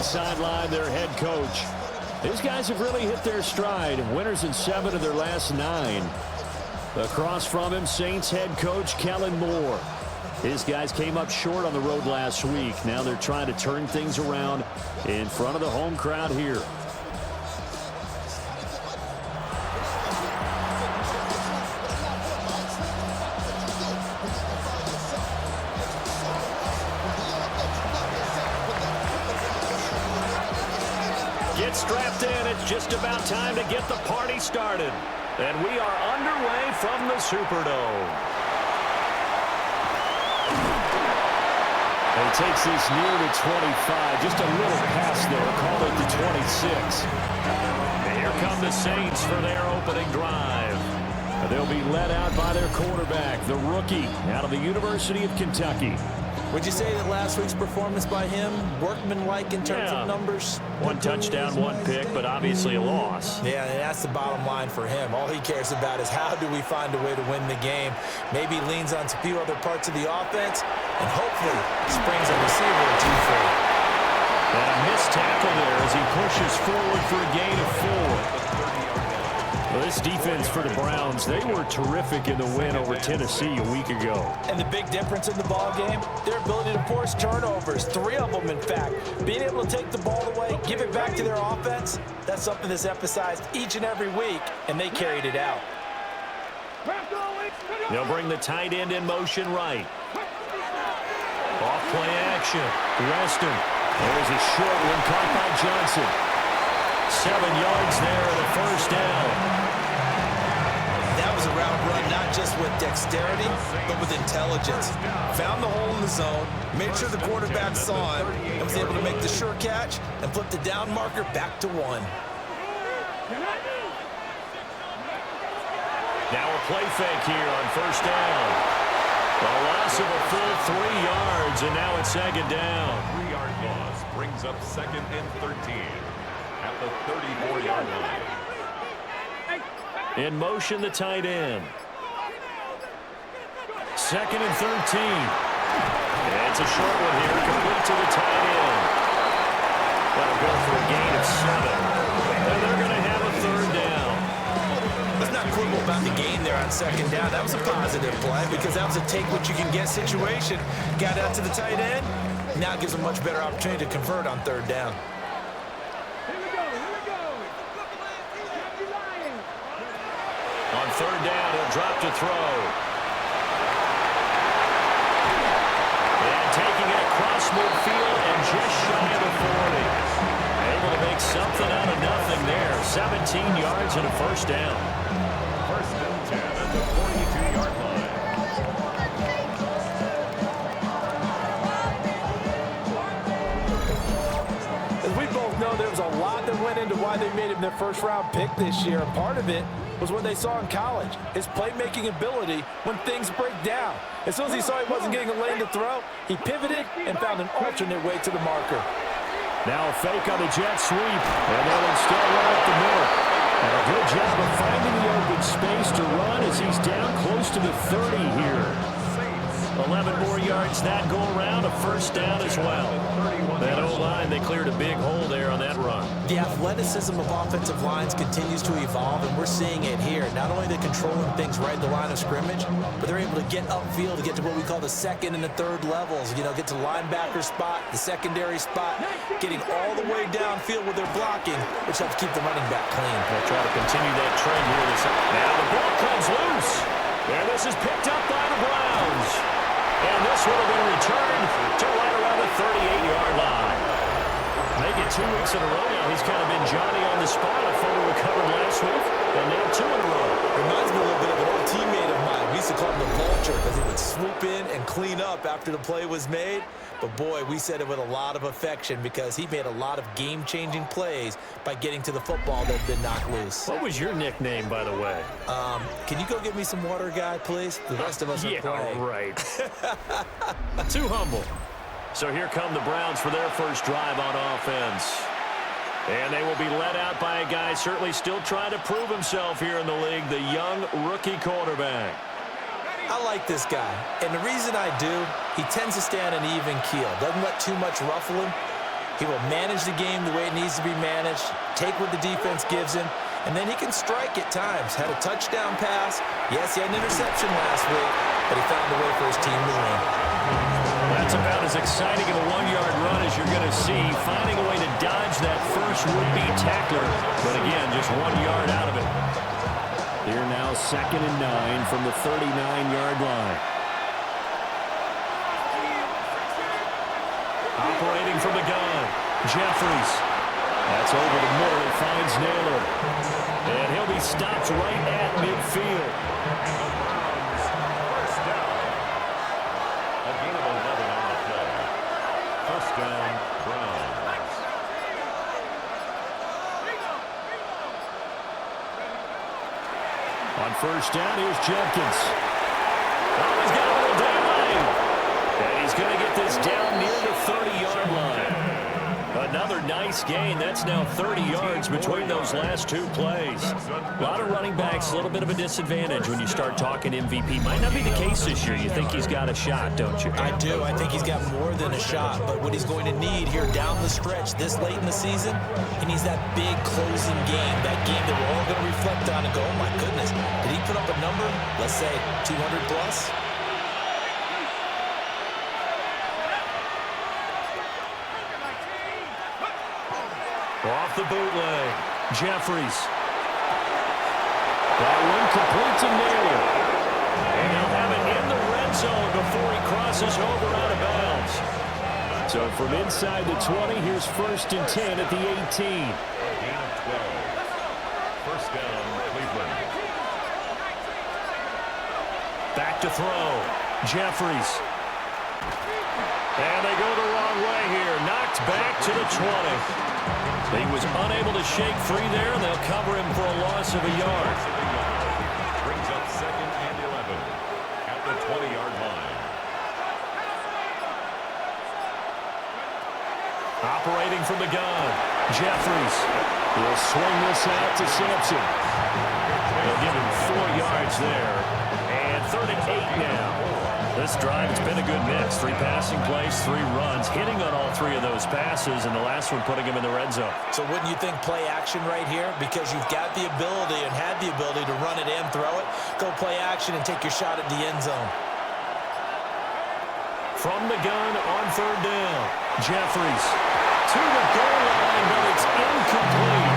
sideline, their head coach. These guys have really hit their stride. Winners in 7 of their last 9. Across from him, Saints head coach Kellen Moore. His guys came up short on the road last week. Now they're trying to turn things around in front of the home crowd here. Get strapped in. It's just about time to get the party started. And we are underway from the Superdome. He takes this near the 25. Just a little pass there. Call it the 26. And here come the Saints for their opening drive. They'll be led out by their quarterback, the rookie out of the University of Kentucky. Would you say that last week's performance by him, workmanlike in terms of numbers? 1 touchdown, 1 pick, but obviously a loss. Yeah, and that's the bottom line for him. All he cares about is how do we find a way to win the game. Maybe leans on a few other parts of the offense, and hopefully springs a receiver or 2 free. And a missed tackle there as he pushes forward for a gain of 4. Well, this defense for the Browns, they were terrific in the win over Tennessee a week ago. And the big difference in the ball game, their ability to force turnovers, 3 of them, in fact. Being able to take the ball away, give it back to their offense, that's something that's emphasized each and every week, and they carried it out. They'll bring the tight end in motion right. Off play action. Weston. There's a short one caught by Johnson. 7 yards there and a first down. That was a route run not just with dexterity, but with intelligence. Found the hole in the zone, made sure the quarterback saw it, and was able to make the sure catch and flip the down marker back to 1. Now a play fake here on first down. A loss of a full 3 yards, and now it's second down. 3-yard loss brings up 2nd and 13 at the 34-yard line. In motion, the tight end. 2nd and 13. And it's a short one here, complete to the tight end. That'll go for a gain of 7. And they're going to have a 3rd down. Let's not quibble about the gain there on 2nd down. That was a positive play because that was a take-what-you-can-get situation. Got out to the tight end. Now it gives them a much better opportunity to convert on 3rd down. On 3rd down, he'll drop to throw. And taking it across midfield and just shy of the 40. Able to make something out of nothing there. 17 yards and a first down. 1st and 10 at the 42-yard line. As we both know, there was a lot that went into why they made him their first-round pick this year. And part of it was what they saw in college, his playmaking ability when things break down. As soon as he saw he wasn't getting a lane to throw, he pivoted and found an alternate way to the marker. Now a fake on the jet sweep, and they'll instead run up the middle. And a good job of finding the open space to run as he's down close to the 30 here. 11 more yards that go around, a first down as well. That O-line, they cleared a big hole there on that run. The athleticism of offensive lines continues to evolve, and we're seeing it here. Not only are they controlling things right in the line of scrimmage, but they're able to get upfield to get to what we call the 2nd and the 3rd levels. You know, get to the linebacker spot, the secondary spot, getting all the way downfield with their blocking, which helps keep the running back clean. They'll try to continue that trend here. Now the ball comes loose. And this is picked up by the Browns. And this will be returned to right around the 38-yard line. Make it 2 weeks in a row now. He's kind of been Johnny on the spot. A photo recovered last week, and now 2 in a row. Reminds me a little bit of an old teammate of mine. We used to call him the vulture because he would swoop in and clean up after the play was made. But, boy, we said it with a lot of affection because he made a lot of game-changing plays by getting to the football that had been knocked loose. What was your nickname, by the way? Can you go get me some water, guy, please? The rest of us are playing. Yeah, right. Too humble. So here come the Browns for their first drive on offense. And they will be led out by a guy certainly still trying to prove himself here in the league, the young rookie quarterback. I like this guy, and the reason I do, he tends to stay on an even keel. Doesn't let too much ruffle him. He will manage the game the way it needs to be managed, take what the defense gives him, and then he can strike at times. Had a touchdown pass. Yes, he had an interception last week, but he found a way for his team to win. That's about as exciting of a one-yard run as you're going to see, finding a way to dodge that first would-be tackler. But again, just 1 yard out of it. Here now, 2nd and 9 from the 39-yard line. Operating from the gun, Jeffries. That's over the middle. It finds Naylor. And he'll be stopped right at midfield. First down. A gain of 11 on the play. First down, Browns. On first down, here's Jenkins. Oh, he's got a little daylight. And he's going to get this down near the 30-yard line. Another nice gain. That's now 30 yards between those last two plays. A lot of running backs, a little bit of a disadvantage when you start talking MVP. Might not be the case this year. You think he's got a shot, don't you? I do. I think he's got more than a shot. But what he's going to need here down the stretch this late in the season, he needs that big closing game, that game that we're all going to reflect on and go, oh, my goodness, did he put up a number, let's say 200 plus? Off the bootleg, Jeffries. That one complete to Naylor. And he'll have it in the red zone before he crosses over out of bounds. So from inside the 20, here's 1st and 10 at the 18. Gain of 12. First down, Cleveland. Back to throw, Jeffries. And they go the wrong way here. Knocked back to the 20. He was unable to shake free there, and they'll cover him for a loss of a yard. Brings up 2nd and 11 at the 20-yard line. Operating from the gun, Jeffries. He'll swing this out to Sampson. They'll give him 4 yards there. And 3rd and 8 now. This drive, it's been a good mix. 3 passing plays, 3 runs, hitting on all 3 of those passes, and the last one putting him in the red zone. So wouldn't you think play action right here? Because you've got the ability and had the ability to run it and throw it. Go play action and take your shot at the end zone. From the gun on 3rd down, Jeffries to the goal line, but it's incomplete.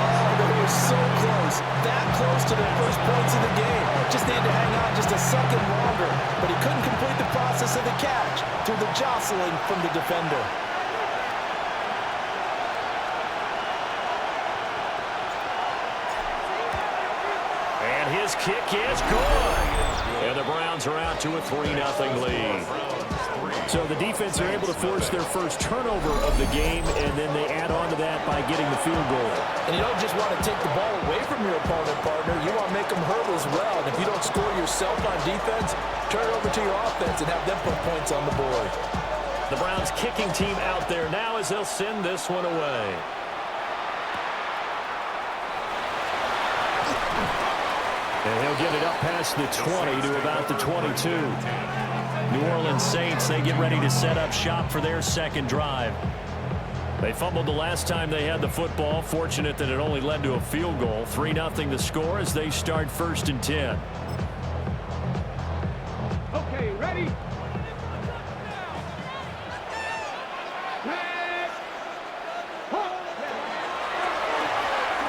Oh, they were so close. That close to their first points in the game. Just needed to hang on just a second longer, but he couldn't complete the process of the catch through the jostling from the defender. And his kick is good. And the Browns are out to a 3-0 lead. So the defense are able to force their first turnover of the game, and then they add on to that by getting the field goal. And you don't just want to take the ball away from your opponent, partner. You want to make them hurt as well. And if you don't score yourself on defense, turn it over to your offense and have them put points on the board. The Browns kicking team out there now as they'll send this one away. And he'll get it up past the 20 to about the 22. New Orleans Saints, they get ready to set up shop for their second drive. They fumbled the last time they had the football. Fortunate that it only led to a field goal. 3-0 the score as they start 1st and 10. Okay, ready?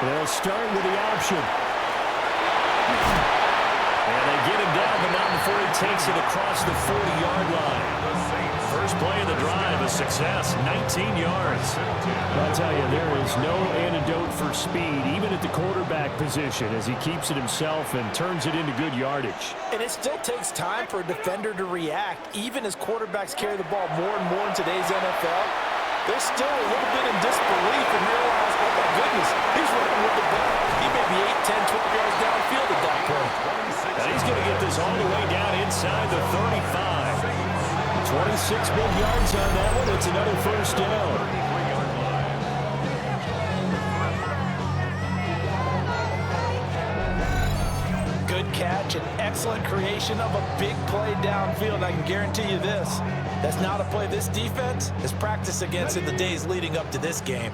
They'll start with the option. And they get him down, but not before he takes it across the 40-yard line. First play of the drive, a success, 19 yards. I'll tell you, there is no antidote for speed, even at the quarterback position, as he keeps it himself and turns it into good yardage. And it still takes time for a defender to react, even as quarterbacks carry the ball more and more in today's NFL. They're still a little bit in disbelief and realize, oh my goodness, he's running with the ball. He may be 8, 10, 12 yards downfield at that point. And he's going to get this all the way down inside the 35. 26 big yards on that one. It's another first down. Good catch, and excellent creation of a big play downfield. I can guarantee you this. That's not a play this defense has practiced against in the days leading up to this game.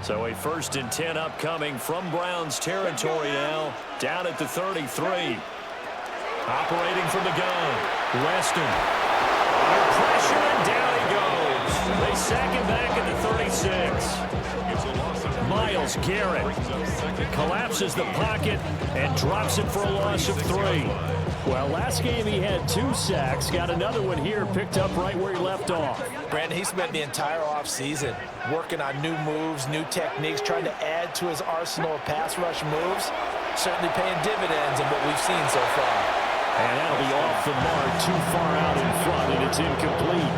So a 1st and 10 upcoming from Browns territory now, down at the 33. Operating from the gun, Weston. Under pressure, and down he goes. They sack him back at the 36. Myles Garrett collapses the pocket and drops it for a loss of 3. Well, last game he had 2 sacks. Got another one here, picked up right where he left off. Brandon, he spent the entire offseason working on new moves, new techniques, trying to add to his arsenal of pass rush moves. Certainly paying dividends in what we've seen so far. And that'll be off the mark, too far out in front, and it's incomplete.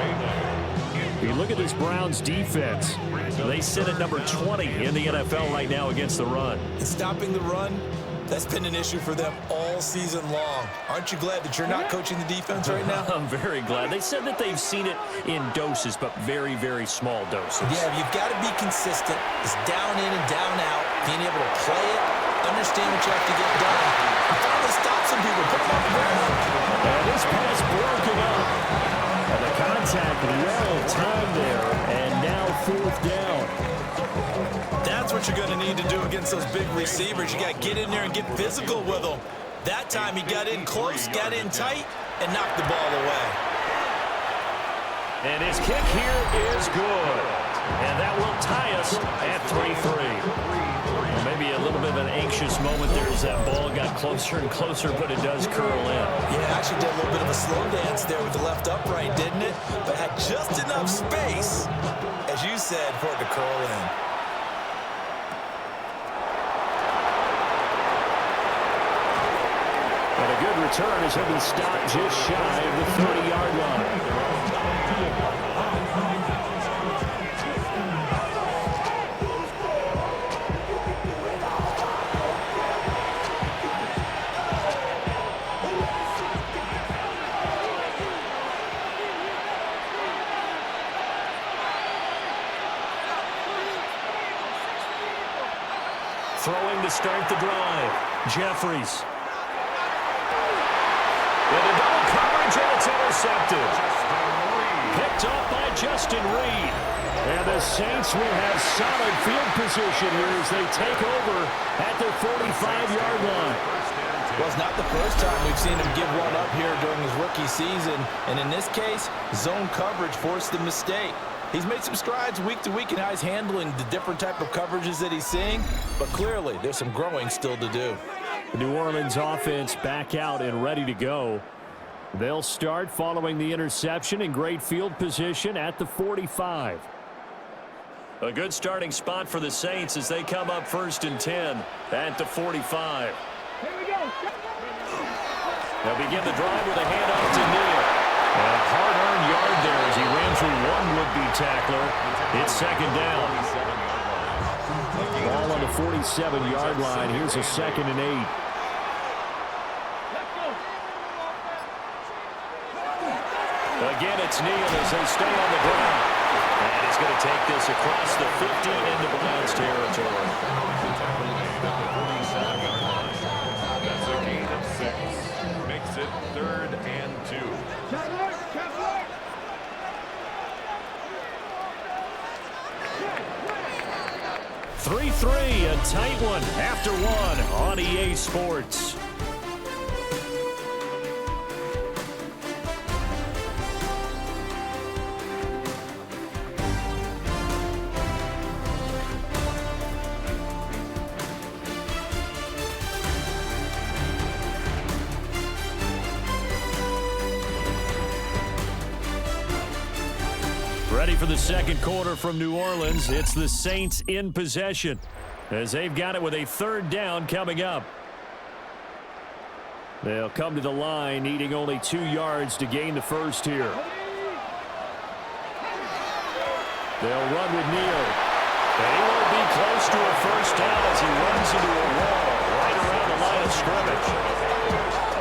You look at this Browns defense. They sit at number 20 in the NFL right now against the run. And stopping the run, that's been an issue for them all season long. Aren't you glad that you're not coaching the defense right now? I'm very glad. They said that they've seen it in doses, but very, very small doses. Yeah, you've got to be consistent. It's down in and down out, being able to play it, understand what you have to get done, and finally stop some people putting on the ground. And this pass broken up. And the contact well timed there, and now 4th down. That's what you're going to need to do against those big receivers. You got to get in there and get physical with them. That time he got in close, got in tight, and knocked the ball away. And his kick here is good. And that will tie us at 3-3. Maybe a little bit of an anxious moment there as that ball got closer and closer, but it does curl in. Yeah, actually did a little bit of a slow dance there with the left upright, didn't it? But had just enough space, as you said, for it to curl in. And a good return as he'll be stopped just shy of the 30-yard line. Throwing to start the drive. Jeffries. Into double coverage, and it's intercepted. Picked up by Justin Reed. And the Saints will have solid field position here as they take over at their 45-yard line. Well, it's not the first time we've seen him give one up here during his rookie season. And in this case, zone coverage forced the mistake. He's made some strides week to week in how he's handling the different type of coverages that he's seeing, but clearly there's some growing still to do. The New Orleans offense back out and ready to go. They'll start following the interception in great field position at the 45. A good starting spot for the Saints as they come up 1st and 10 at the 45. Here we go. They'll begin the drive with a handoff to Neal. And a hard-earned yard there as he ran through one would-be tackler. It's 2nd down. Ball on the 47-yard line. Here's a 2nd and 8. Again, it's Neal as they stay on the ground. And he's going to take this across the 50 into Browns territory. That's a gain of 6. Makes it 3rd and 2. 3-3, a tight one after one on EA Sports. Ready for the second quarter from New Orleans. It's the Saints in possession as they've got it with a 3rd down coming up. They'll come to the line needing only 2 yards to gain the first here. They'll run with Neal. And he won't be close to a first down as he runs into a wall right around the line of scrimmage.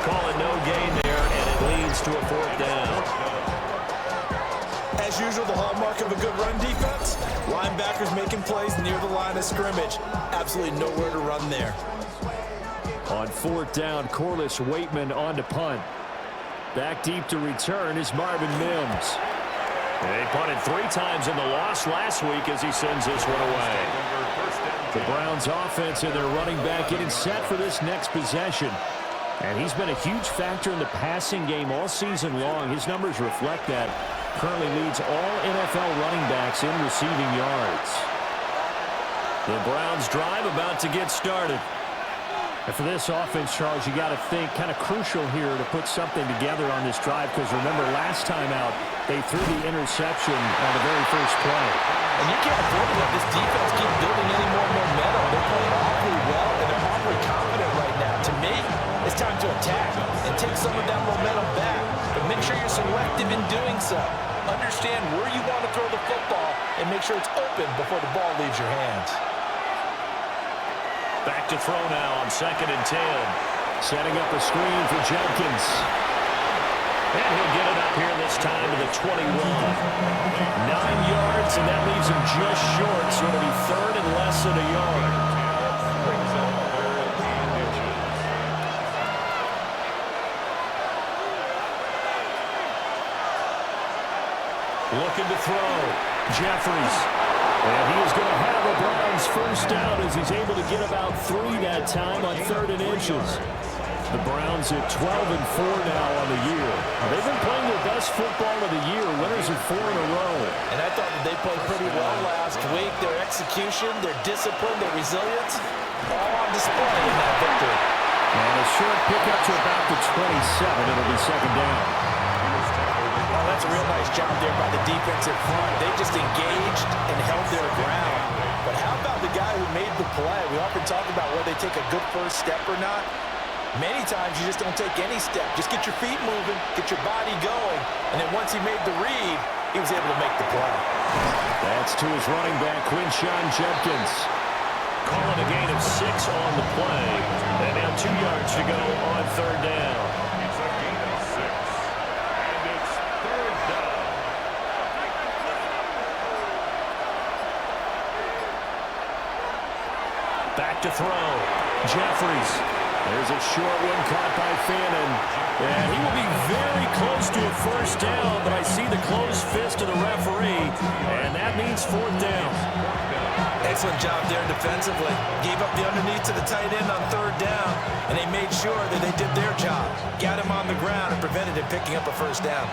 Call it no gain there, and it leads to a 4th down. As usual, the hallmark of a good run defense, linebackers making plays near the line of scrimmage. Absolutely nowhere to run there. On fourth down, Corliss Waitman on to punt. Back deep to return is Marvin Mims. They punted 3 times in the loss last week as he sends this one away. The Browns offense and their running back getting set for this next possession. And he's been a huge factor in the passing game all season long. His numbers reflect that. Currently leads all NFL running backs in receiving yards. The Browns drive about to get started. And for this offense, Charles, you got to think kind of crucial here to put something together on this drive, because remember last time out they threw the interception on the very first play. And you can't afford to let this defense keep building any more momentum. They're playing awfully well, and they're awfully confident right now. To me, it's time to attack and take some of that momentum back. But make sure you're selective in doing so. Understand where you want to throw the football and make sure it's open before the ball leaves your hands. Back to throw now on 2nd and 10. Setting up a screen for Jenkins. And he'll get it up here this time to the 21. 9 yards, and that leaves him just short, so it'll be 3rd and less than a yard. Looking to throw. Jeffries. And he is going to have a Browns first down as he's able to get about 3 that time on 3rd and inches. The Browns at 12-4 now on the year. They've been playing their best football of the year, winners of 4 in a row. And I thought that they played pretty well last week. Their execution, their discipline, their resilience, all on display in that victory. And a short pickup to about the 27. It'll be 2nd down. Oh, that's a real nice job there by the defensive front. They just engaged and held their ground. But how about the guy who made the play? We often talk about whether they take a good first step or not. Many times you just don't take any step. Just get your feet moving, get your body going, and then once he made the read, he was able to make the play. That's to his running back, Quinshon Judkins. Calling a gain of 6 on the play. And now 2 yards to go on 3rd down. It's a gain of 6. And it's 3rd down. Back to throw. Jeffries. There's a short one caught by Fannin. And he will be very close to a first down, but I see the closed fist of the referee, and that means 4th down. Excellent job there defensively. Gave up the underneath to the tight end on 3rd down, and they made sure that they did their job. Got him on the ground and prevented him picking up a first down.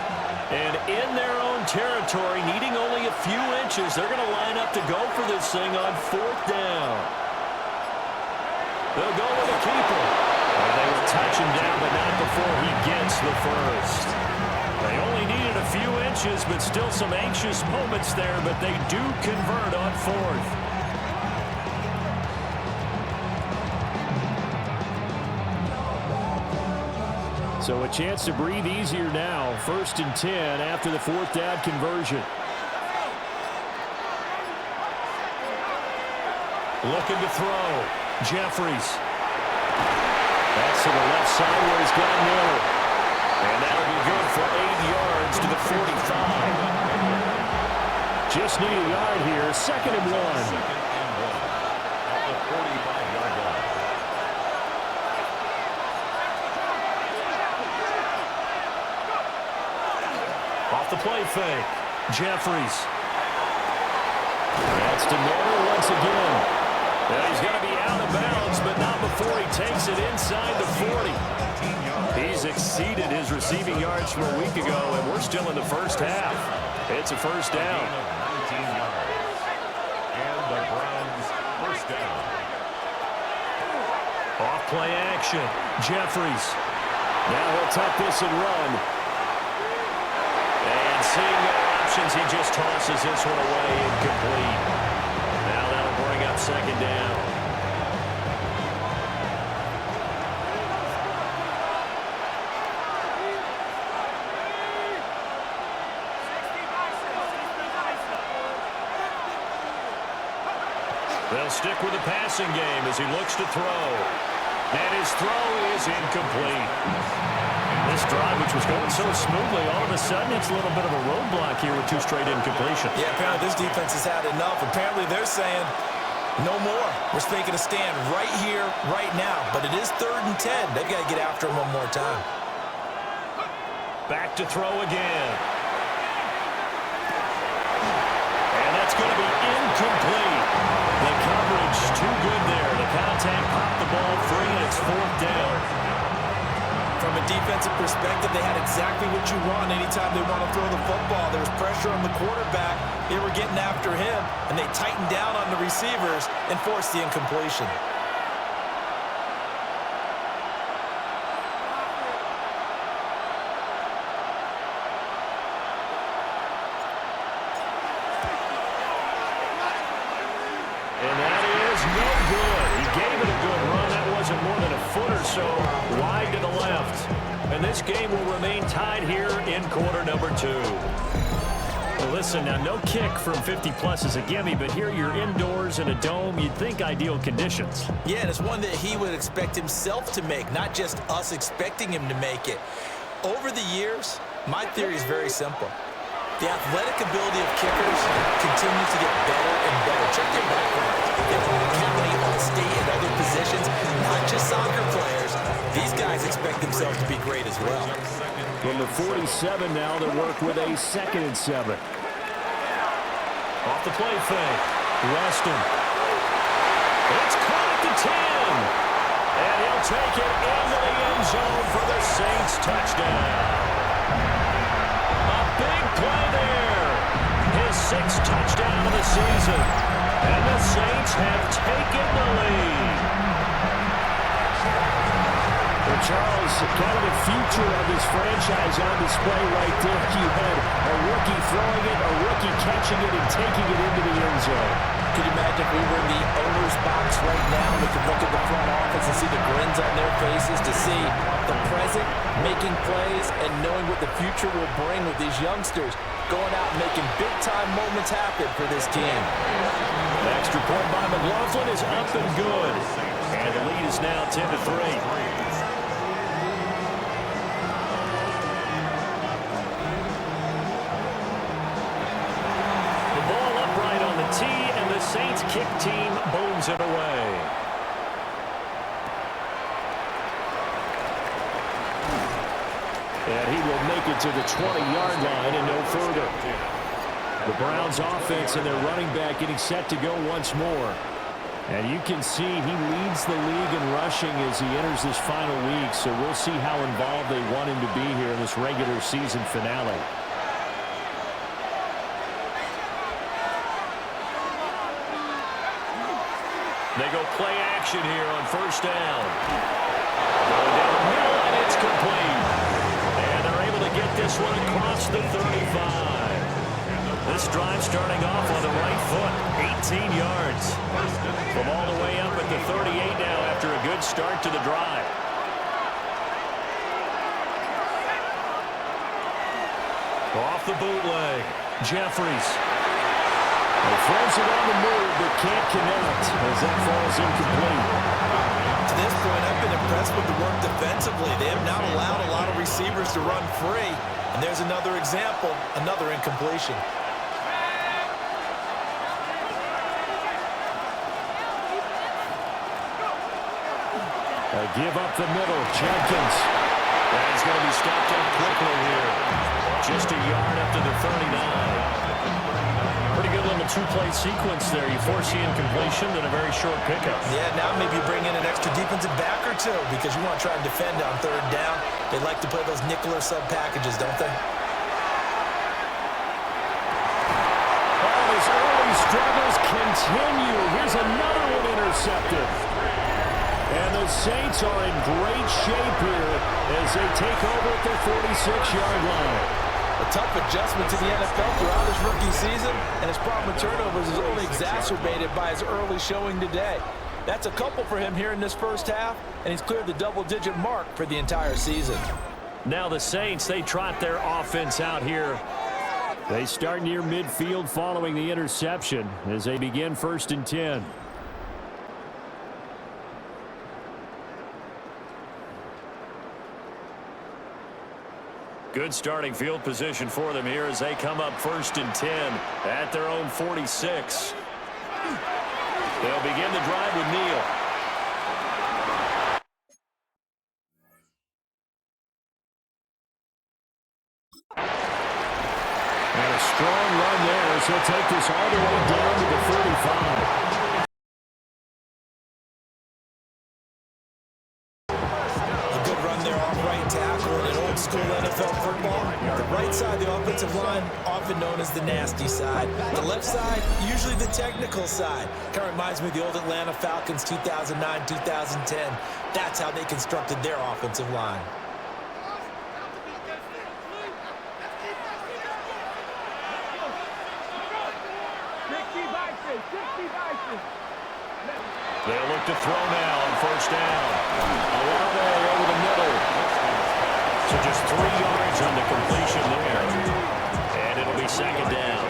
And in their own territory, needing only a few inches, they're going to line up to go for this thing on 4th down. They'll go with a keeper. And they will touch him down, but not before he gets the first. They only needed a few inches, but still some anxious moments there, but they do convert on 4th. So a chance to breathe easier now. 1st and 10 after the 4th down conversion. Looking to throw. Jeffries. That's to the left side where he's got Miller. And that'll be good for 8 yards to the 45. Just need a yard here. 2nd and 1. 2nd and 1 at the 45-yard line. Off the play fake. Jeffries. That's to Miller once again. And he's going to be out of bounds, but not before he takes it inside the 40. He's exceeded his receiving yards from a week ago, and we're still in the first half. It's a first down. 19 yards. And the Browns first down. Off play action. Jeffries. Now he'll tuck this and run. And seeing no options, he just tosses this one away incomplete. Now that'll bring up 2nd down. They'll stick with the passing game as he looks to throw. And his throw is incomplete. This drive, which was going so smoothly, all of a sudden it's a little bit of a roadblock here with 2 straight incompletions. Yeah, apparently this defense has had enough. Apparently they're saying, No more. We're making a stand right here, right now. But it is 3rd and 10. They've got to get after him one more time. Back to throw again. And that's going to be incomplete. The coverage too good there. The contact popped the ball free, and it's 4th down. From a defensive perspective, they had exactly what you want anytime they want to throw the football. There was pressure on the quarterback. They were getting after him, and they tightened down on the receivers and forced the incompletion. And that is no good. He gave it a good run. That wasn't more than a foot or so wide to the left. And this game will remain tied here in quarter number 2. Well, listen, now no kick from 50-plus is a gimme, but here you're indoors in a dome. You'd think ideal conditions. Yeah, and it's one that he would expect himself to make, not just us expecting him to make it. Over the years, my theory is very simple. The athletic ability of kickers continues to get better and better. Check their backgrounds. They're from the county, all-state, and other positions, not just soccer players. These guys expect themselves to be great as well. From the 47 now, they work with a 2nd and 7. Off the play fake. Weston. It's caught at the 10. And he'll take it into the end zone for the Saints touchdown. Big play there. His 6th touchdown of the season. And the Saints have taken the lead. Well, Charles, kind of the future of this franchise on display right there. You had a rookie throwing it, a rookie catching it, and taking it into the end zone. Could you imagine if we were in the owner's box right now? We could look at the front office and see the grins on their faces, to see the present making plays and knowing what the future will bring with these youngsters going out and making big-time moments happen for this team. The extra point by McLaughlin is up and good. And the lead is now 10-3. And the Saints kick team bowls it away. And he will make it to the 20-yard line and no further. The Browns offense and their running back getting set to go once more. And you can see he leads the league in rushing as he enters this final week. So we'll see how involved they want him to be here in this regular season finale. They go play action here on 1st down. Going down the middle, and it's complete. And they're able to get this one across the 35. This drive starting off on the right foot, 18 yards. From all the way up at the 38 now after a good start to the drive. Off the bootleg, Jeffries. He throws it on the move, but can't connect as that falls incomplete. To this point, I've been impressed with the work defensively. They have not allowed a lot of receivers to run free. And there's another example, another incompletion. Give up the middle, Jenkins. And he's going to be stopped up quickly here. Just a yard up to the 39. Pretty good little 2-play sequence there. You force the incompletion, then a very short pickup. Yeah, now maybe you bring in an extra defensive back or two because you want to try and defend on 3rd down. They like to play those nickel or sub packages, don't they? Oh, his early struggles continue. Here's another one intercepted. And the Saints are in great shape here as they take over at the 46-yard line. A tough adjustment to the NFL throughout his rookie season, and his problem with turnovers is only exacerbated by his early showing today. That's a couple for him here in this 1st half, and he's cleared the double-digit mark for the entire season. Now the Saints, they trot their offense out here. They start near midfield following the interception as they begin 1st and 10. Good starting field position for them here as they come up 1st and 10 at their own 46. They'll begin the drive with Neal. And a strong run there as he'll take this all the way down to the 35. School NFL football, the right side, the offensive line, often known as the nasty side. The left side, usually the technical side. Kind of reminds me of the old Atlanta Falcons 2009, 2010. That's how they constructed their offensive line. They'll look to throw now on first down. Olave over the middle. So just 3 yards on the completion there. And it'll be second down.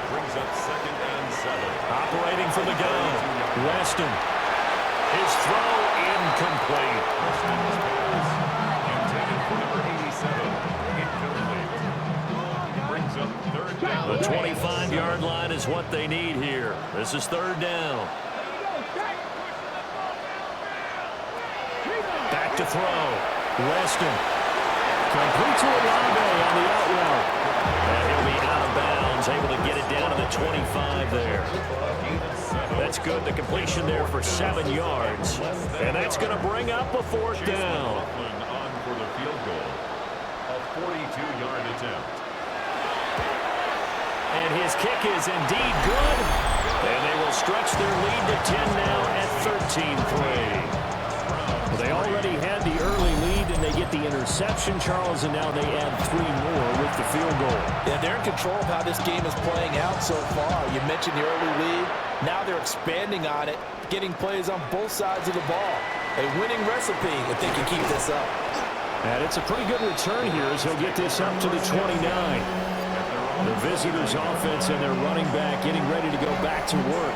Brings up 2nd and 7. Operating from the gun. Weston. His throw incomplete. Weston's pass intended for number 87. Incomplete. Brings up 3rd down. The 25-yard line is what they need here. This is 3rd down. Back to throw. Weston. Complete to Olave on the out route. And he'll be out of bounds, able to get it down to the 25 there. That's good. The completion there for 7 yards. And that's going to bring up a 4th down. On for the field goal. A 42-yard attempt. And his kick is indeed good. And they will stretch their lead to 10 now at 13-3. They already had the early lead, and they get the interception, Charles, and now they add 3 more with the field goal. Yeah, they're in control of how this game is playing out so far. You mentioned the early lead. Now they're expanding on it, getting plays on both sides of the ball. A winning recipe if they can keep this up. And it's a pretty good return here as he'll get this up to the 29. The visitors' offense and their running back getting ready to go back to work.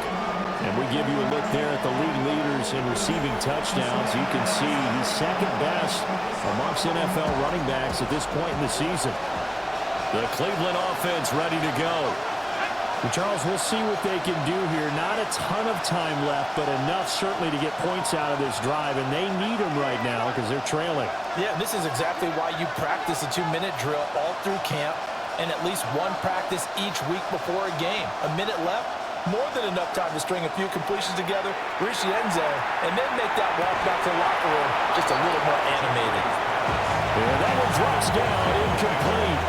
And we give you a look there at the league leaders in receiving touchdowns. You can see he's second best amongst NFL running backs at this point in the season. The Cleveland offense ready to go. Well, Charles, we'll see what they can do here. Not a ton of time left, but enough certainly to get points out of this drive. And they need them right now because they're trailing. Yeah, this is exactly why you practice a 2-minute drill all through camp and at least one practice each week before a game. A minute left. More than enough time to string a few completions together, reach the end zone, and then make that walk back to the locker room just a little more animated. Yeah, that one drops down, incomplete.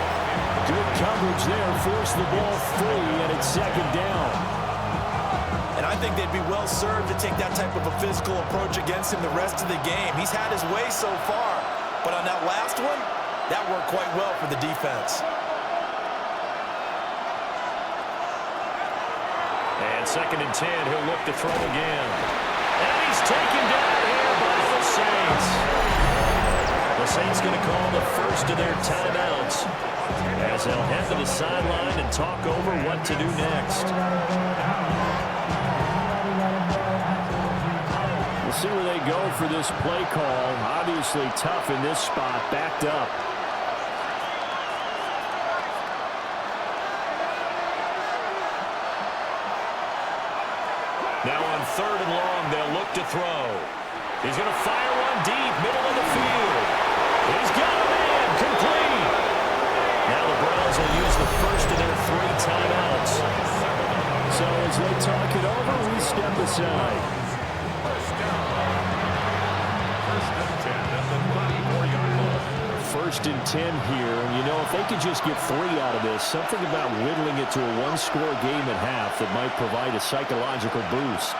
Good coverage there, forced the ball free, and it's 2nd down. And I think they'd be well served to take that type of a physical approach against him the rest of the game. He's had his way so far, but on that last one, that worked quite well for the defense. And 2nd and 10, he'll look to throw again. And he's taken down here by the Saints. The Saints going to call the first of their timeouts as they'll head to the sideline and talk over what to do next. We'll see where they go for this play call. Obviously tough in this spot, backed up. Now on 3rd and long, they'll look to throw. He's going to fire one deep, middle of the field. He's got a man, complete. Now the Browns will use the first of their 3 timeouts. So as they talk it over, we step aside. First and 10 here, and you know, if they could just get 3 out of this, something about whittling it to a 1-score game at half that might provide a psychological boost.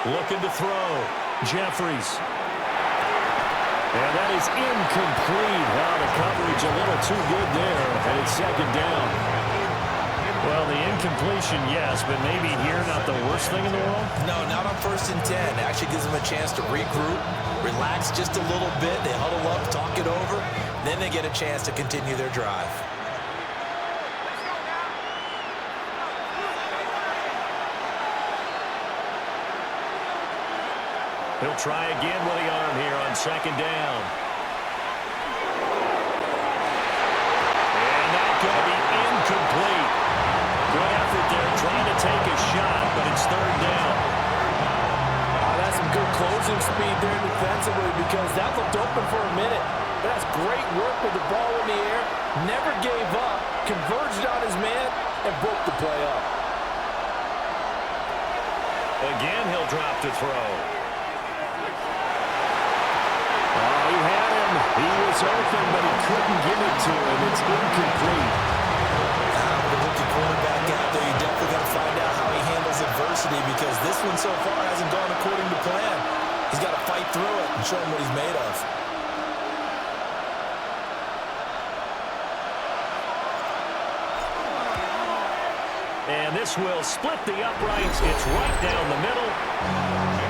Looking to throw. Jeffries. And that is incomplete. Wow, the coverage a little too good there, and it's 2nd down. Well, the incompletion, yes, but maybe here not the worst thing in the world? No, not on 1st and 10. It actually gives them a chance to regroup, relax just a little bit. They huddle up, talk it over. Then they get a chance to continue their drive. He'll try again with the arm here on 2nd down. going to be incomplete. Good effort there trying to take a shot, but it's third down. That's some good closing speed there defensively because that looked open for a minute. But that's great work with the ball in the air. Never gave up, converged on his man, and broke the play up. Again, he'll drop to throw. Oh, he had him. He was open, but he couldn't give it to him. It's incomplete. With a rookie quarterback out there, you definitely got to find out how he handles adversity because this one so far hasn't gone according to plan. He's got to fight through it and show him what he's made of. And this will split the uprights. It's right down the middle.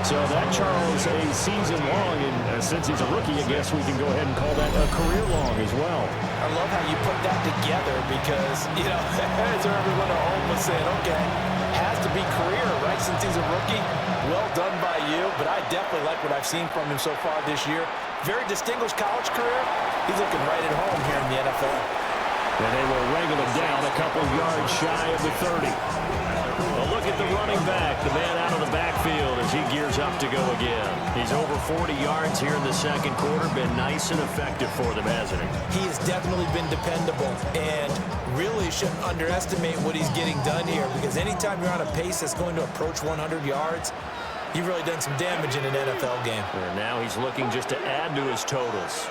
So that, Charles, a season long. And since he's a rookie, I guess we can go ahead and call that a career long as well. I love how you put that together because, you know, as everyone at home was saying, okay, has to be career, right, since he's a rookie. Well done by you, but I definitely like what I've seen from him so far this year. Very distinguished college career. He's looking right at home here in the NFL. And they will wrangle him down a couple yards shy of the 30. A look at the running back, the man out of the backfield as he gears up to go again. He's over 40 yards here in the second quarter. Been nice and effective for them, hasn't he? He has definitely been dependable and really shouldn't underestimate what he's getting done here because anytime you're on a pace that's going to approach 100 yards, you've really done some damage in an NFL game. And now he's looking just to add to his totals.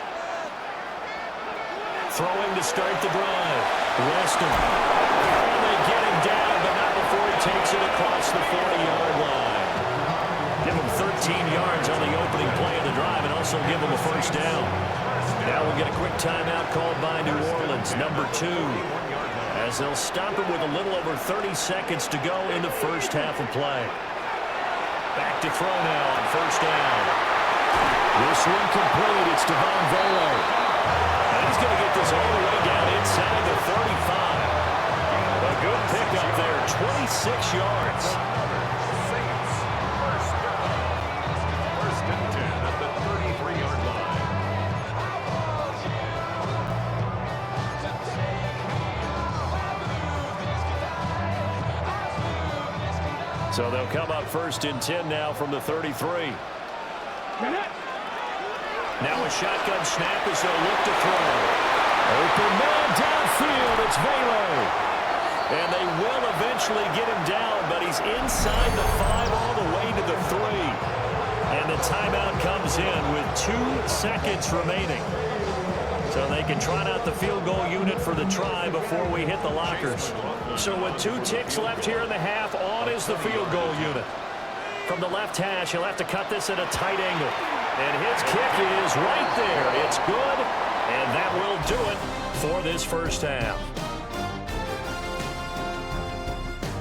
Throwing to start the drive. Weston. And they get him down, but not before he takes it across the 40-yard line. Give him 13 yards on the opening play of the drive and also give him a first down. Now we'll get a quick timeout called by New Orleans, number 2. As they'll stop it with a little over 30 seconds to go in the first half of play. Back to throw now on first down. This one complete. It's Devon Volo. And he's going to get this all the way down inside the 35. A good pickup there, 26 yards. Saints, first down. First and 10 at the 33-yard line. So they'll come up first and 10 now from the 33. Now a shotgun snap as they'll look to throw. Open man downfield. It's Velo. And they will eventually get him down, but he's inside the 5 all the way to the 3. And the timeout comes in with 2 seconds remaining. So they can trot out the field goal unit for the try before we hit the lockers. So with 2 ticks left here in the half, on is the field goal unit. From the left hash, he'll have to cut this at a tight angle. And his kick is right there. It's good, and that will do it for this first half.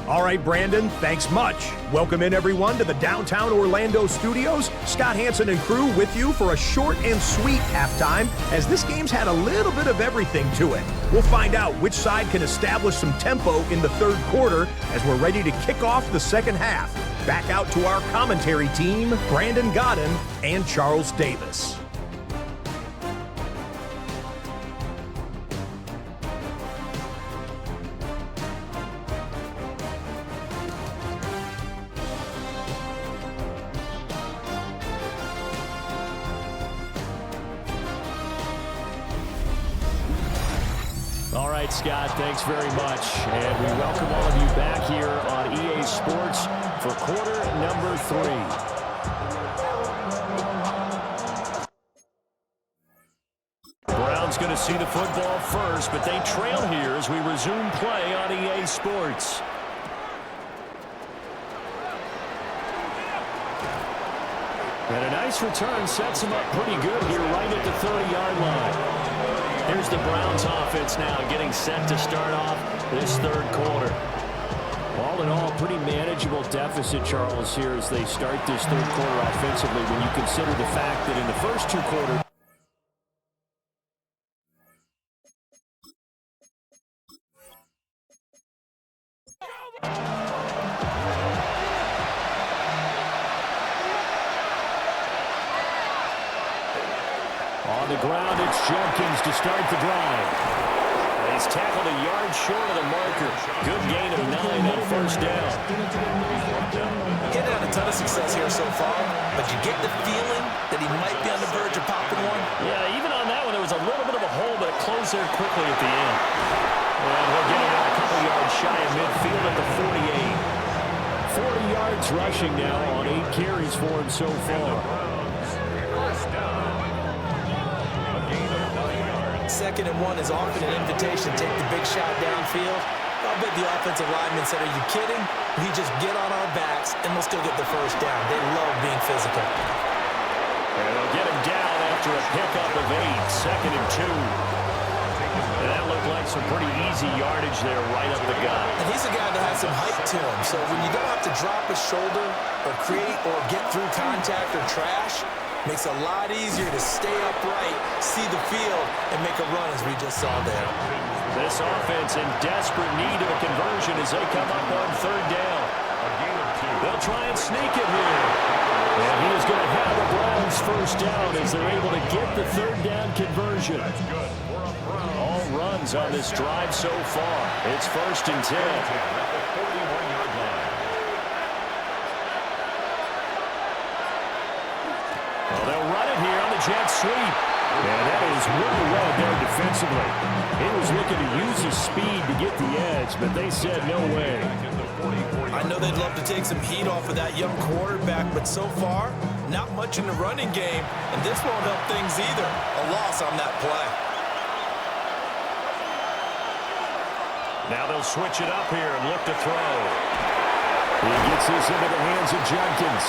All right, Brandon, thanks much. Welcome in, everyone, to the downtown Orlando studios. Scott Hansen and crew with you for a short and sweet halftime, as this game's had a little bit of everything to it. We'll find out which side can establish some tempo in the third quarter as we're ready to kick off the second half. Back out to our commentary team, Brandon Godden and Charles Davis. All right, Scott, thanks very much. And we welcome all of you back here on EA Sports for quarter number 3. Brown's going to see the football first, but they trail here as we resume play on EA Sports. And a nice return sets him up pretty good here right at the 30-yard line. Here's the Browns offense now getting set to start off this third quarter. All in all, pretty manageable deficit, Charles, here as they start this third quarter offensively when you consider the fact that in the first 2 quarters, on the ground, it's Jenkins to start the drive. They he's tackled a yard short of the marker. Good gain of 9 on first down. He's had a ton of success here so far, but you get the feeling that he might be on the verge of popping one. Yeah, even on that one, there was a little bit of a hole, but it closed there quickly at the end. And we'll get him out a couple yards shy of midfield at the 48. 40 yards rushing now on 8 carries for him so far. Second and 1 is often an invitation to take the big shot downfield. I'll bet the offensive lineman said, are you kidding? We just get on our backs and we'll still get the first down. They love being physical. And they'll get him down after a pickup of 8. Second and 2. And that looked like some pretty easy yardage there right up the gut. And he's a guy that has some height to him. So when you don't have to drop his shoulder or create or get through contact or trash, makes it a lot easier to stay upright, see the field, and make a run as we just saw there. This offense in desperate need of a conversion as they come up on third down. They'll try and sneak it here. And he is going to have the Browns first down as they're able to get the third down conversion. All runs on this drive so far. It's first and 10. Well, they'll run it here on the jet sweep. And that is really well done defensively. He was looking to use his speed to get the edge, but they said no way. I know they'd love to take some heat off of that young quarterback, but so far, not much in the running game, and this won't help things either. A loss on that play. Now they'll switch it up here and look to throw. He gets this into the hands of Jenkins.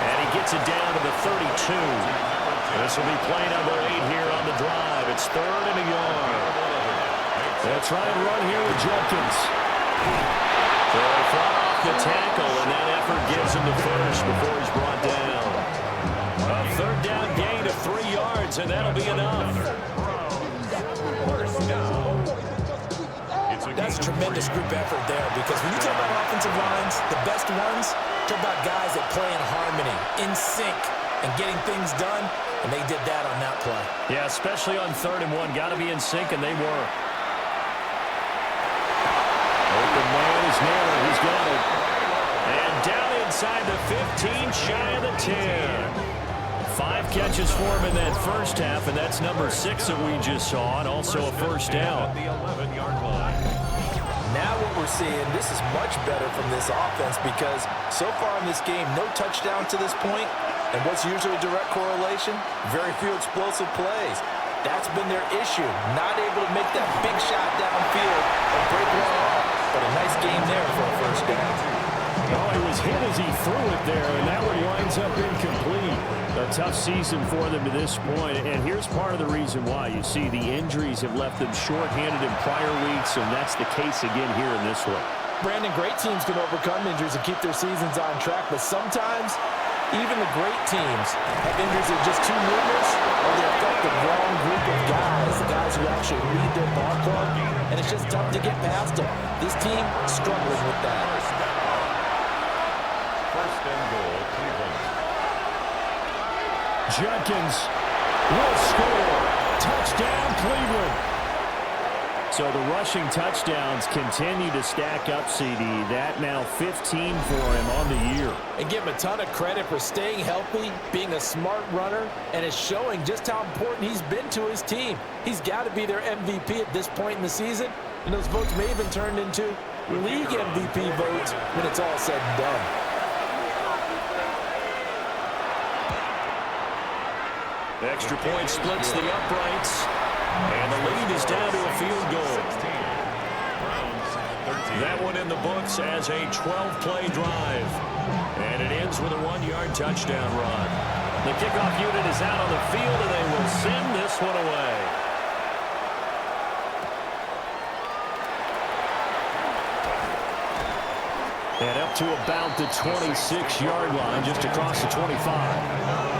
And he gets it down to the 32. This will be play number 8 here on the drive. It's third and a yard. They'll try and run here with Jenkins. So they fought off the tackle, and that effort gives him the first before he's brought down. A third down gain of 3 yards, and that'll be enough. That's tremendous group effort there, because when you talk about offensive lines, the best ones, talk about guys that play in harmony, in sync, and getting things done, and they did that on that play. Yeah, especially on third and 1. Got to be in sync, and they were. Open man is Naylor. He's got it. And down inside the 15, shy of the 10. 5 catches for him in that first half, and that's number 6 that we just saw, and also a first down. The 11-yard line. Now what we're seeing, this is much better from this offense, because so far in this game, no touchdown to this point, and what's usually a direct correlation? Very few explosive plays. That's been their issue, not able to make that big shot downfield or break one off, but a nice game there for a first down. Oh, he was hit as he threw it there, and that one winds up incomplete. A tough season for them to this point, and here's part of the reason why. You see, the injuries have left them shorthanded in prior weeks, and that's the case again here in this one. Brandon, great teams can overcome injuries and keep their seasons on track, but sometimes even the great teams have injuries that are just too numerous, or they affect the wrong group of guys, the guys who actually lead their ball club, and it's just tough to get past them. This team struggling with that. First and goal, Cleveland. Jenkins will score. Touchdown, Cleveland. So the rushing touchdowns continue to stack up, CD. That now 15 for him on the year. And give him a ton of credit for staying healthy, being a smart runner, and is showing just how important he's been to his team. He's got to be their MVP at this point in the season, and those votes may have been turned into league MVP votes when it's all said and done. Extra point splits the uprights, and the lead is down to a field goal. That one in the books as a 12-play drive, and it ends with a 1-yard touchdown run. The kickoff unit is out on the field, and they will send this one away. And up to about the 26-yard line, just across the 25.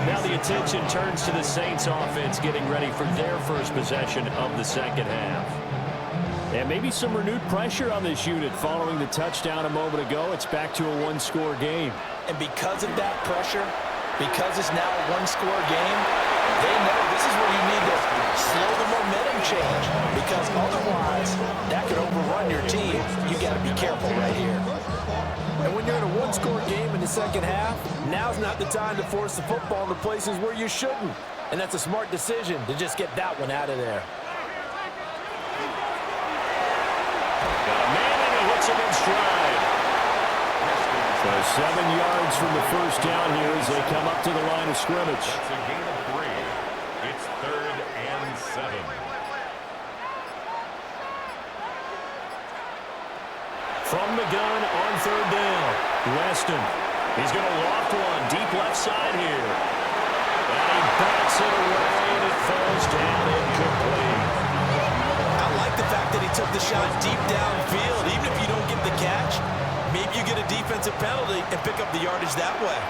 Now the attention turns to the Saints offense getting ready for their first possession of the second half. And maybe some renewed pressure on this unit following the touchdown a moment ago. It's back to a 1-score game. And because of that pressure, because it's now a 1-score game, They know this is where you need to slow the momentum change, because otherwise that could overrun your team. You got to be careful right here. And when you're in a one-score game in the second half, now's not the time to force the football into places where you shouldn't. And that's a smart decision to just get that one out of there. Got a man and he hits him in stride. So 7 yards from the first down here as they come up to the line of scrimmage. That's a gain of 3. It's 3rd and 7. From the gun on 3rd down, Weston. He's going to loft one deep left side here. And he bats it away, and it falls down incomplete. I like the fact that he took the shot deep downfield. Even if you don't get the catch, maybe you get a defensive penalty and pick up the yardage that way.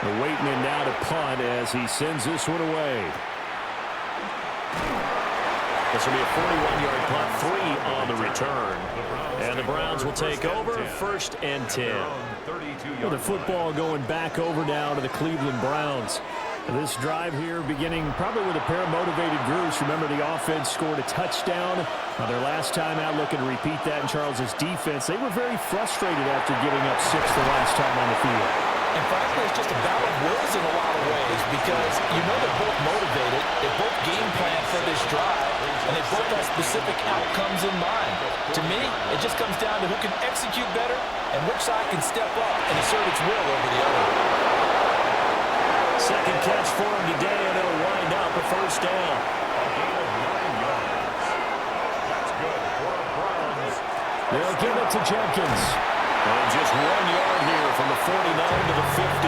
They're waiting in now to punt as he sends this one away. This will be a 41-yard punt, 3 on the return. And the Browns will take over, 1st and 10. Well, the football going back over now to the Cleveland Browns. This drive here beginning probably with a pair of motivated groups. Remember, the offense scored a touchdown. Their last time out, looking to repeat that in Charles' defense. They were very frustrated after giving up 6 the last time on the field. And frankly, it's just a battle of wills in a lot of ways, because you know they're both motivated, they both game plan for this drive, and they both have specific outcomes in mind. To me, it just comes down to who can execute better and which side can step up and assert its will over the other. Second catch for him today, and it'll wind up a 1st down. A gain of 9 yards. That's good for the Browns. They'll give it to Jenkins. And just 1 yard here from the 49 to the 50.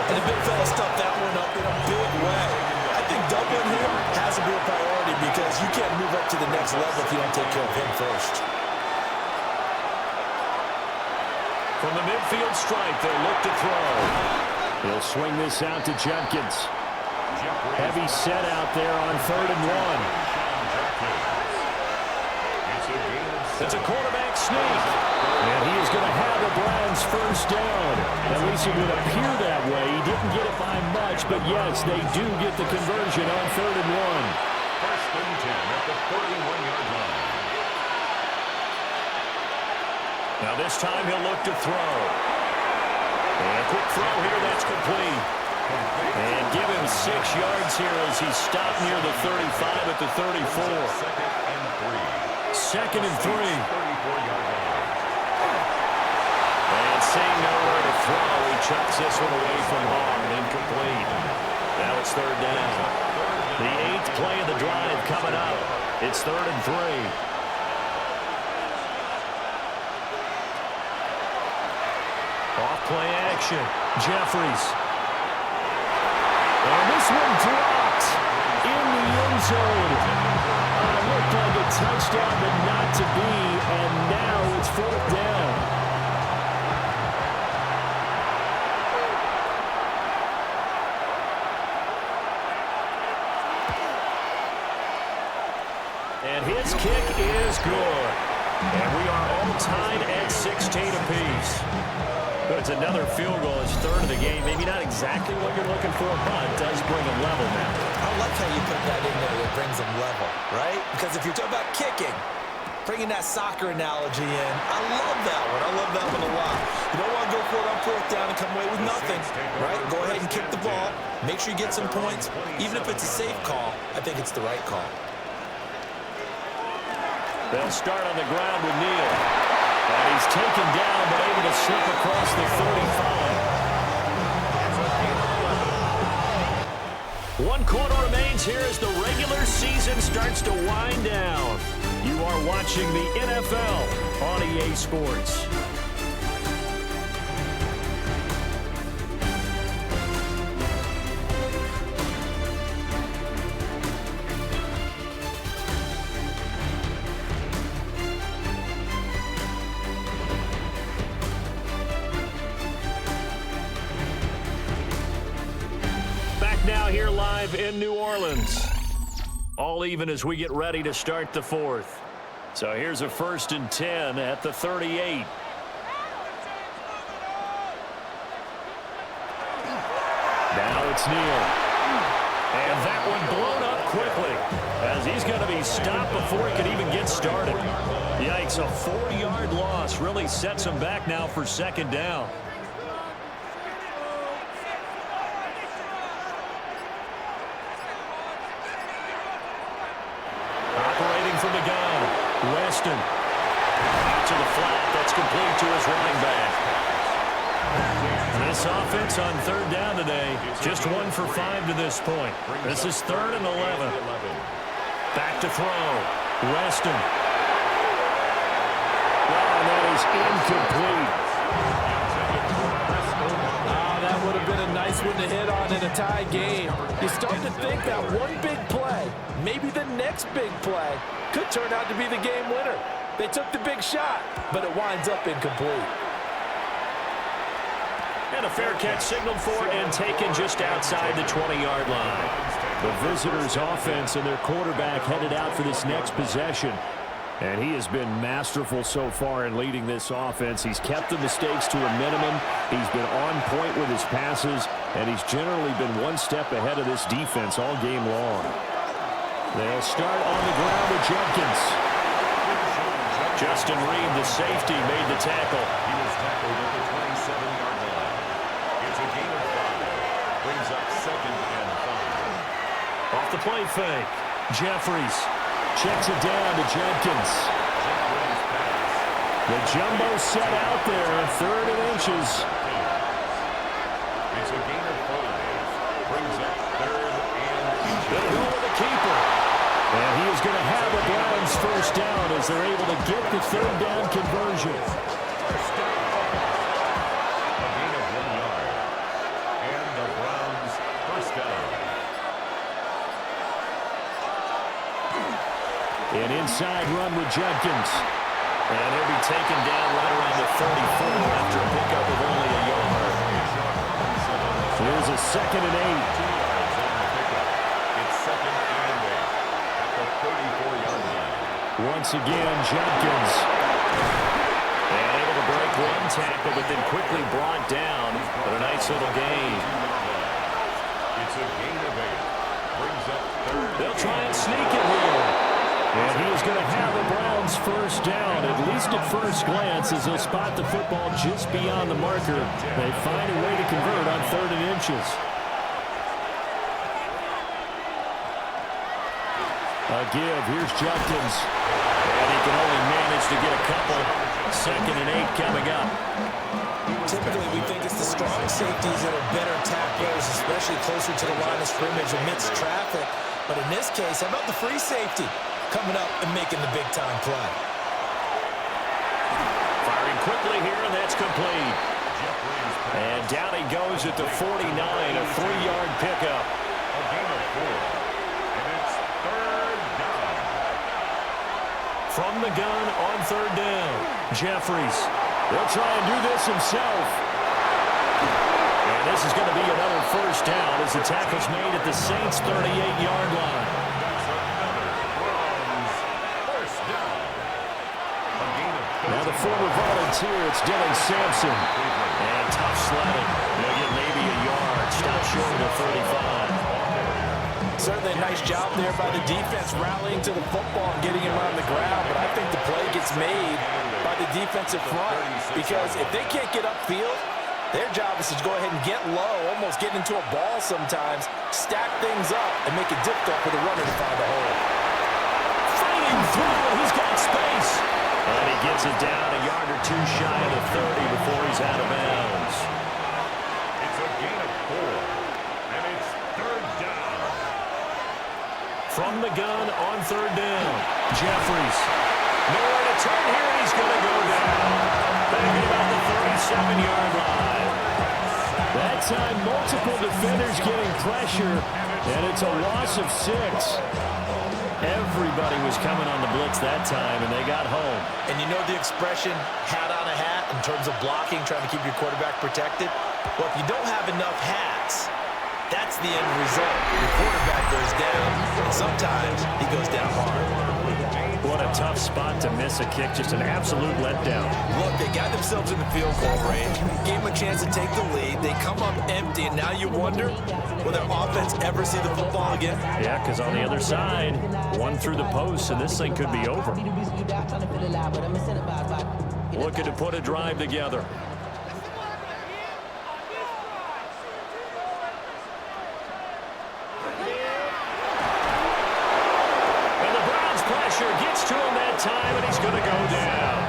And the big fella stuffed that one up in a big way. I think doubling him has to be a priority, because you can't move up to the next level if you don't take care of him first. From the midfield stripe, they'll look to throw. He'll swing this out to Jenkins. Heavy set out there on 3rd and 1. It's a quarterback sneak. And he is going to have the Browns 1st down. At least it would appear that way. He didn't get it by much, but yes, they do get the conversion on 3rd and 1. 1st and 10 at the 31-yard line. Now this time he'll look to throw. And a quick throw here, that's complete. And give him 6 yards here as he stopped near the 35 at the 34. 2nd and 3. 34-yard line. And seeing nowhere to throw, he chucks this one away from home and incomplete. Now it's 3rd down. The 8th play of the drive coming up. It's 3rd and 3. Off play action. Jeffries. And this one dropped in the end zone. Looked like a touchdown, but not to be. And now it's 4th down. And his kick is good. And we are all tied at 16 apiece. But it's another field goal. It's 3rd of the game. Maybe not exactly what you're looking for, but it does bring them level now. I like how you put that in there. It brings them level, right? Because if you're talking about kicking, bringing that soccer analogy in, I love that one. I love that one a lot. You don't want to go for it on 4th down and come away with nothing, right? Go ahead and kick the ball. Make sure you get some points. Even if it's a safe call, I think it's the right call. They'll start on the ground with Neal. And he's taken down, but able to slip across the 35. 1 quarter remains here as the regular season starts to wind down. You are watching the NFL on EA Sports. Now here live in New Orleans. All even as we get ready to start the 4th. So here's a 1st and 10 at the 38. it's Neal. And that one blown up quickly as he's going to be stopped before he could even get started. Yikes, a 4-yard loss really sets him back now for second down. Operating from the gun, Weston. Out to the flat, that's complete to his running back. This offense on third down today, just 1 for 5 to this point. This is 3rd and 11. Back to throw, Weston. Oh, that is incomplete. That would have been a nice one to hit on in a tie game. You start to think that one big play, maybe the next big play, could turn out to be the game winner. They took the big shot, but it winds up incomplete. And a fair catch signaled for and taken just outside the 20-yard line. The visitors' offense and their quarterback headed out for this next possession. And he has been masterful so far in leading this offense. He's kept the mistakes to a minimum. He's been on point with his passes, and he's generally been one step ahead of this defense all game long. They'll start on the ground with Jenkins. Justin Reed, the safety, made the tackle. He was tackled at the 27-yard line. It's a gain of 5. Brings up 2nd and 5. Off the play fake, Jeffries checks it down to Jenkins. The jumbo set out there, 3rd and inches. It's a gain of 5. Brings up 3rd and inches. They'll go with the keeper. And he is going to have the Browns first down as they're able to get the 3rd down conversion. First down. A gain of 1 yard. And the Browns first down. An inside run with Jenkins. And he'll be taken down right around the 34 after a pickup of only a yard. Here's a 2nd and 8. It's 2nd and 8 at the 34-yard line. Once again, Jenkins. And able to break one tackle, but then quickly brought down. But a nice little gain. It's a gain of 8. Brings up 3rd. They'll try and sneak it here. And he is going to have the Browns first down, at least at first glance, as they'll spot the football just beyond the marker. They find a way to convert on 3rd and inches. A give, here's Jenkins. And he can only manage to get a couple. 2nd and 8 coming up. Typically, we think it's the strong safeties that are better tacklers, especially closer to the line of scrimmage amidst traffic. But in this case, how about the free safety coming up and making the big-time play? Firing quickly here, and that's complete. And down he goes at the 49, a 3-yard pickup. A gain of 4. And it's 3rd down. From the gun on 3rd down, Jeffries. He'll try and do this himself. And this is going to be another first down as the tackle's made at the Saints' 38-yard line. Now the former volunteer, it's Dylan Sampson. And tough sledding. They'll get maybe a yard. Stop short of the 35. Certainly a nice job there by the defense rallying to the football and getting him on the ground. But I think the play gets made by the defensive front. Because if they can't get upfield, their job is to go ahead and get low, almost get into a ball sometimes, stack things up, and make it difficult for the runner to find a hole. Fighting through, he's got space. And he gets it down a yard or 2 shy of the 30 before he's out of bounds. It's a gain of 4. And it's 3rd down. From the gun on 3rd down, Jeffries. Nowhere to turn here, he's going to go down. Thinking about the 37-yard line. That time, multiple defenders getting pressure, and it's a loss of 6. Everybody was coming on the blitz that time, and they got home. And you know the expression, hat on a hat, in terms of blocking, trying to keep your quarterback protected? Well, if you don't have enough hats, that's the end result. Your quarterback goes down, and sometimes he goes down hard. Well, what a tough spot to miss a kick. Just an absolute letdown. Look, they got themselves in the field goal range, gave them a chance to take the lead. They come up empty, and now you wonder, will their offense ever see the football again? Yeah, because on the other side, one through the post, and this thing could be over. Looking to put a drive together. Gets to him that time, and he's going to go down.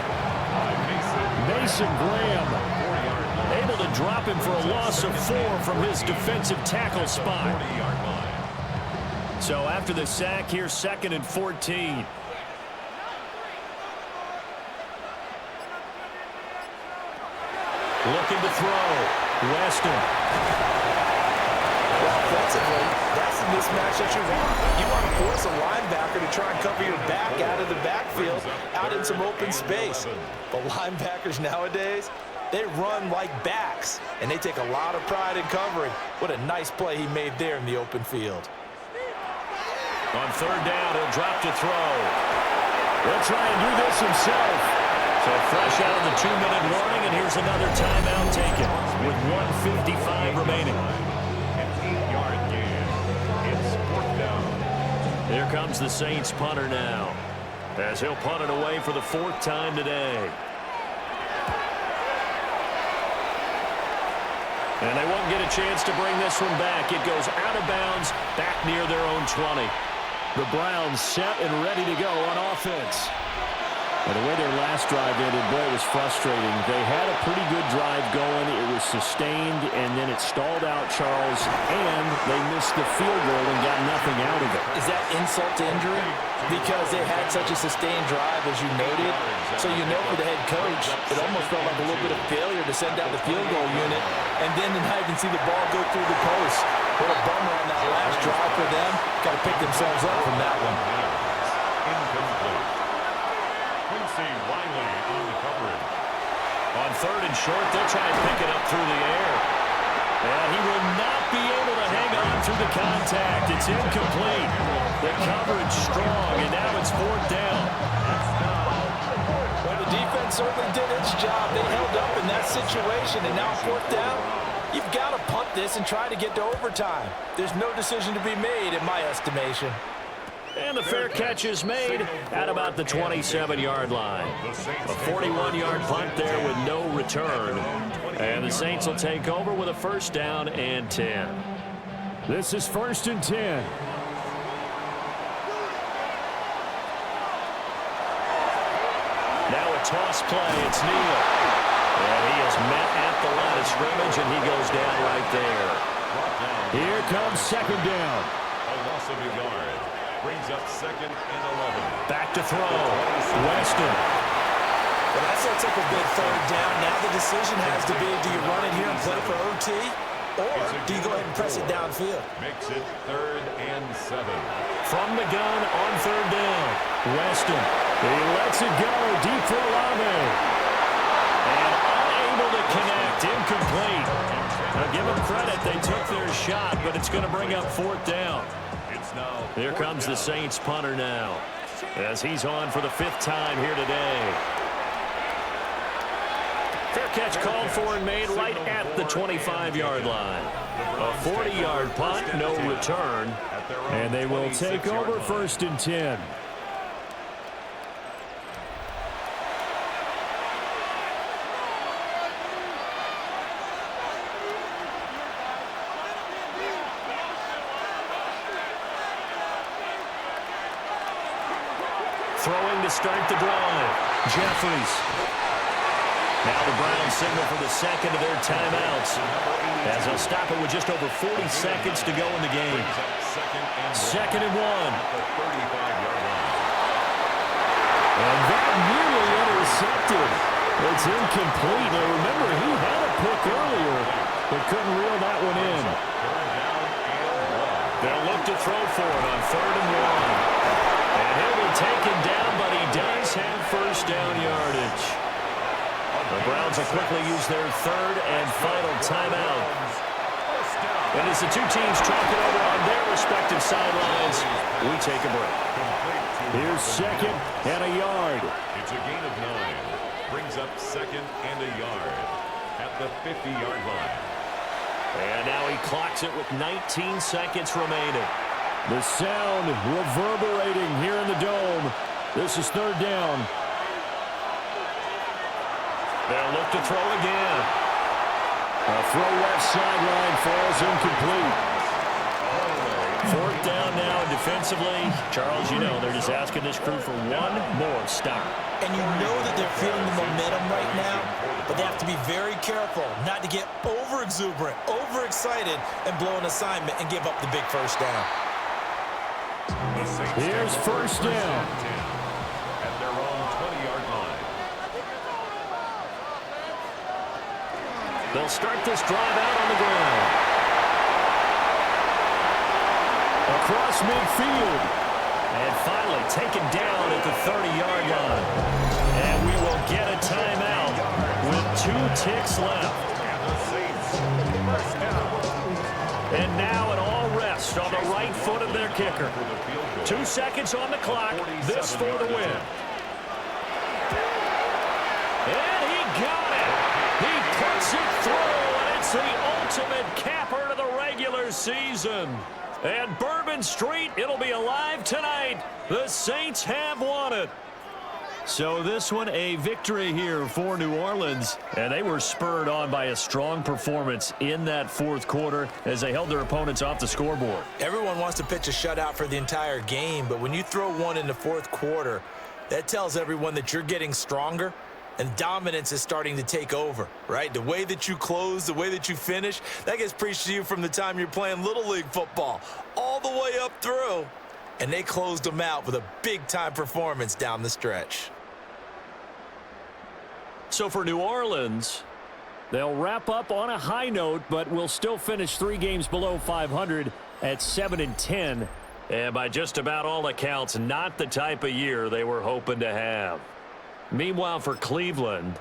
Mason Graham able to drop him for a loss of 4 from his defensive tackle spot. So after the sack, here's 2nd and 14. Looking to throw. Weston. Offensively, that's the mismatch that you want. You want to force a linebacker to try and cover your back out of the backfield, out in some open space. But linebackers nowadays, they run like backs, and they take a lot of pride in covering. What a nice play he made there in the open field. On 3rd down, he'll drop to throw. He'll try and do this himself. So fresh out of the 2-minute warning, and here's another timeout taken with 1:55 remaining. Here comes the Saints punter now, as he'll punt it away for the 4th time today. And they won't get a chance to bring this one back. It goes out of bounds, back near their own 20. The Browns set and ready to go on offense. And the way their last drive ended, boy, it was frustrating. They had a pretty good drive going. It was sustained, and then it stalled out, Charles, and they missed the field goal and got nothing out of it. Is that insult to injury? Because they had such a sustained drive, as you noted. So you know for the head coach, it almost felt like a little bit of failure to send out the field goal unit. And then now you can see the ball go through the post. What a bummer on that last drive for them. Got to pick themselves up from that one. Riley on the coverage. On 3rd and short, they'll try and pick it up through the air. And he will not be able to hang on through the contact. It's incomplete. The coverage strong, and now it's 4th down. Well, the defense certainly did its job. They held up in that situation, and now 4th down. You've got to punt this and try to get to overtime. There's no decision to be made, in my estimation. And the fair catch is made at about the 27-yard line. A 41-yard punt there with no return. And the Saints will take over with a 1st down and 10. This is 1st and 10. Now a toss play. It's Neal. And he is met at the line of scrimmage, and he goes down right there. Here comes 2nd down. A loss of a yard. Brings up 2nd and 11. Back to throw. Weston. Well, that sets up a big 3rd down. Now the decision has to be, do you run it here and play for OT, or do you go ahead and press it downfield? Makes it 3rd and 7. From the gun on 3rd down. Weston. He lets it go deep for Olave. And unable to connect. Incomplete. Now give them credit. They took their shot, but it's going to bring up 4th down. Here comes the Saints punter now, as he's on for the 5th time here today. Fair catch called for and made right at the 25-yard line. A 40-yard punt, no return, and they will take over 1st and 10. Throwing to start the drive. Jeffries. Now the Browns signal for the 2nd of their timeouts, as they'll stop it with just over 40 seconds to go in the game. 2nd and 1. And that nearly intercepted. It's incomplete. Now remember, he had a pick earlier, but couldn't reel that one in. They'll look to throw for it on 3rd and 1. And he'll be taken down, but he does have 1st down yardage. The Browns will quickly use their 3rd and final timeout. And as the two teams talk it over on their respective sidelines, we take a break. Here's second and a yard. It's a gain of 9. Brings up second and a yard at the 50-yard line. And now he clocks it with 19 seconds remaining. The sound reverberating here in the dome. This is third down. They'll look to throw again. A throw left sideline falls incomplete. Fourth down now defensively. Charles, you know, they're just asking this crew for one more stop. And you know that they're feeling the momentum right now, but they have to be very careful not to get over-exuberant, over-excited, and blow an assignment and give up the big first down. Here's first down. At their own 20-yard line. They'll start this drive out on the ground. Across midfield. And finally taken down at the 30-yard line. And we will get a timeout with 2 ticks left. And now it all rests on the right foot of their kicker. 2 seconds on the clock. This for the win. And he got it. He puts it through, and it's the ultimate capper to the regular season. And Bourbon Street, it'll be alive tonight. The Saints have won it. So this one a victory here for New Orleans, and they were spurred on by a strong performance in that fourth quarter as they held their opponents off the scoreboard. Everyone wants to pitch a shutout for the entire game, but when you throw one in the fourth quarter, that tells everyone that you're getting stronger and dominance is starting to take over, right? The way that you close, the way that you finish, that gets preached to you from the time you're playing Little League football all the way up through. And they closed them out with a big-time performance down the stretch. So for New Orleans, they'll wrap up on a high note, but will still finish 3 games below 500 at 7-10. And by just about all accounts, not the type of year they were hoping to have. Meanwhile, for Cleveland,